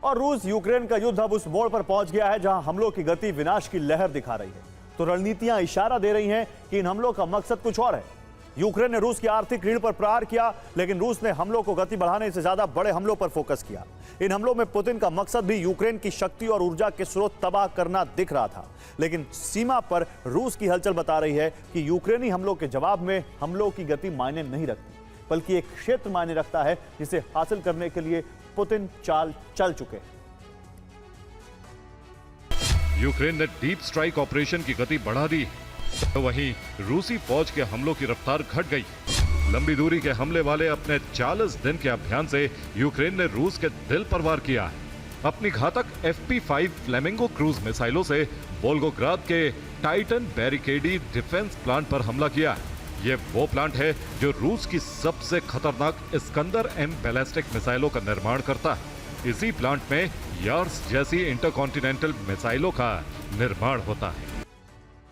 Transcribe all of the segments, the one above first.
और रूस यूक्रेन का युद्ध अब उस मोड़ पर पहुंच गया है जहां हमलों की गति विनाश की लहर दिखा रही है। तो रणनीतियां इशारा दे रही हैं कि इन हमलों का मकसद कुछ और है। यूक्रेन ने रूस की आर्थिक रीढ़ पर प्रहार किया, लेकिन रूस ने हमलों को गति बढ़ाने से ज्यादा बड़े हमलों पर फोकस किया। इन हमलों में पुतिन का मकसद भी यूक्रेन की शक्ति और ऊर्जा के स्रोत तबाह करना दिख रहा था, लेकिन सीमा पर रूस की हलचल बता रही है कि यूक्रेनी हमलों के जवाब में हमलों की गति मायने नहीं रखती, बल्कि एक क्षेत्र मायने रखता है जिसे हासिल करने के लिए पुतिन चाल चल चुके हैं। यूक्रेन ने डीप स्ट्राइक ऑपरेशन की गति बढ़ा दी, तो वहीं रूसी फौज के हमलों की रफ्तार घट गई। लंबी दूरी के हमले वाले अपने 40 दिन के अभियान से यूक्रेन ने रूस के दिल पर वार किया है। अपनी घातक FP5 फ्लेमिंगो क्रूज मिसाइलों से वोल्गोग्राद के टाइटन बैरिकेडी डिफेंस प्लांट पर हमला किया है। ये वो प्लांट है जो रूस की सबसे खतरनाक इस्कंदर M बैलिस्टिक मिसाइलों का निर्माण करता है। इसी प्लांट में यार्स जैसी इंटरकॉन्टिनेंटल मिसाइलों का निर्माण होता है।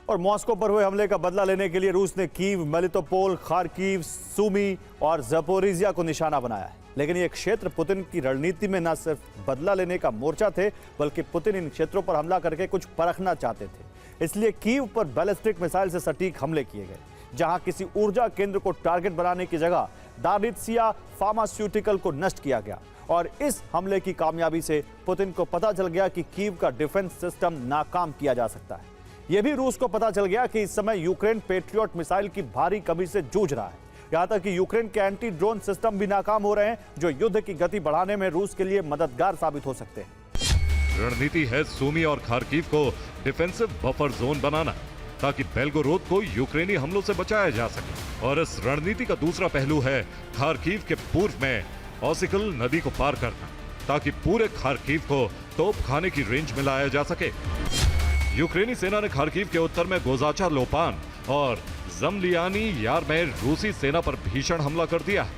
और मॉस्को पर हुए हमले का बदला लेने के लिए रूस ने कीव, मेलिटोपोल, खार्किव, सूमी और ज़पोरिजिया को निशाना बनाया है। लेकिन ये क्षेत्र पुतिन की रणनीति में न सिर्फ बदला लेने का मोर्चा थे, बल्कि पुतिन इन क्षेत्रों पर हमला करके कुछ परखना चाहते थे। इसलिए कीव पर बैलिस्टिक मिसाइल से सटीक हमले किए गए, जहां किसी ऊर्जा केंद्र को टारगेट बनाने की जगह दारित्सिया फार्मास्यूटिकल को नष्ट किया गया। और इस हमले की कामयाबी से पुतिन को पता चल गया कि कीव का डिफेंस सिस्टम नाकाम किया जा सकता है। यह भी रूस को पता चल गया कि इस समय यूक्रेन पेट्रियट मिसाइल की भारी कमी से जूझ रहा है। यहां तक कि यूक्रेन के एंटी ड्रोन सिस्टम भी नाकाम हो रहे हैं, जो युद्ध की गति बढ़ाने में रूस के लिए मददगार साबित हो सकते हैं। रणनीति है सूमी और खार्किव को डिफेंसिव बफर जोन बनाना, ताकि बेलगोरोद को यूक्रेनी हमलों से बचाया जा सके। और इस रणनीति का दूसरा पहलू है खार्किव के पूर्व में ओसिकल नदी को पार करना, ताकि पूरे खार्किव को तोप खाने की रेंज में लाया जा सके। यूक्रेनी सेना ने खार्किव के उत्तर में गोजाचा लोपान और जमलियानी यार में रूसी सेना पर भीषण हमला कर दिया है,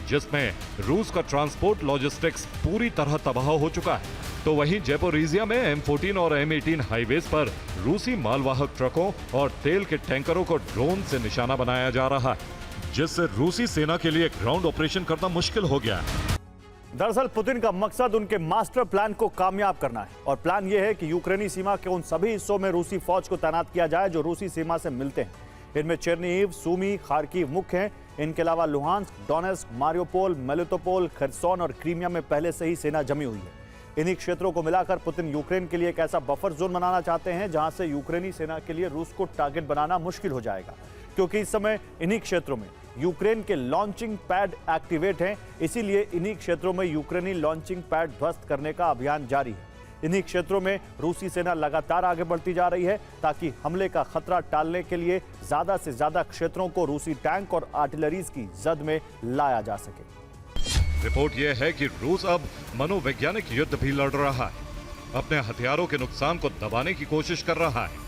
जिसमें रूस का ट्रांसपोर्ट लॉजिस्टिक्स पूरी तरह तबाह हो चुका है। तो वहीं ज़पोरिजिया में M14 और M18 हाईवेज पर रूसी मालवाहक ट्रकों और तेल के टैंकरों को ड्रोन से निशाना बनाया जा रहा है, जिससे रूसी सेना के लिए ग्राउंड ऑपरेशन करना मुश्किल हो गया है। दरअसल पुतिन का मकसद उनके मास्टर प्लान को कामयाब करना है, और प्लान यह है कि यूक्रेनी सीमा के उन सभी हिस्सों में रूसी फौज को तैनात किया जाए जो रूसी सीमा से मिलते हैं। इनमें चेरनीहिव, सूमी, खार्किव मुख्य हैं। इनके अलावा लुहांस्क, डोनेस्क, मारियोपोल, मेलिटोपोल, खरसोन और क्रीमिया में पहले से ही सेना जमी हुई है। इन्हीं क्षेत्रों को मिलाकर पुतिन यूक्रेन के लिए एक ऐसा बफर जोन बनाना चाहते हैं जहां से यूक्रेनी सेना के लिए रूस को टारगेट बनाना मुश्किल हो जाएगा, क्योंकि इस समय इन्हीं क्षेत्रों में यूक्रेन के लॉन्चिंग पैड एक्टिवेट हैं। इसीलिए इन्हीं क्षेत्रों में यूक्रेनी लॉन्चिंग पैड ध्वस्त करने का अभियान जारी है। इन्हीं क्षेत्रों में रूसी सेना लगातार आगे बढ़ती जा रही है, ताकि हमले का खतरा टालने के लिए ज्यादा से ज्यादा क्षेत्रों को रूसी टैंक और आर्टिलरीज की जद में लाया जा सके। रिपोर्ट यह है कि रूस अब मनोवैज्ञानिक युद्ध भी लड़ रहा है, अपने हथियारों के नुकसान को दबाने की कोशिश कर रहा है।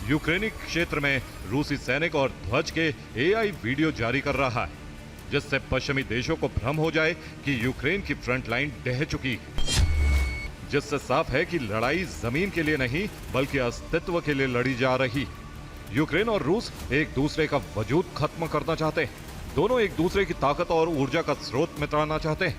यूक्रेनी क्षेत्र में रूसी सैनिक और ध्वज के AI वीडियो जारी कर रहा है, जिससे पश्चिमी देशों को भ्रम हो जाए कि यूक्रेन की फ्रंट लाइन ढह चुकी है, जिससे साफ है कि लड़ाई जमीन के लिए नहीं बल्कि अस्तित्व के लिए लड़ी जा रही। यूक्रेन और रूस एक दूसरे का वजूद खत्म करना चाहते हैं। दोनों एक दूसरे की ताकत और ऊर्जा का स्रोत मिटाना चाहते हैं।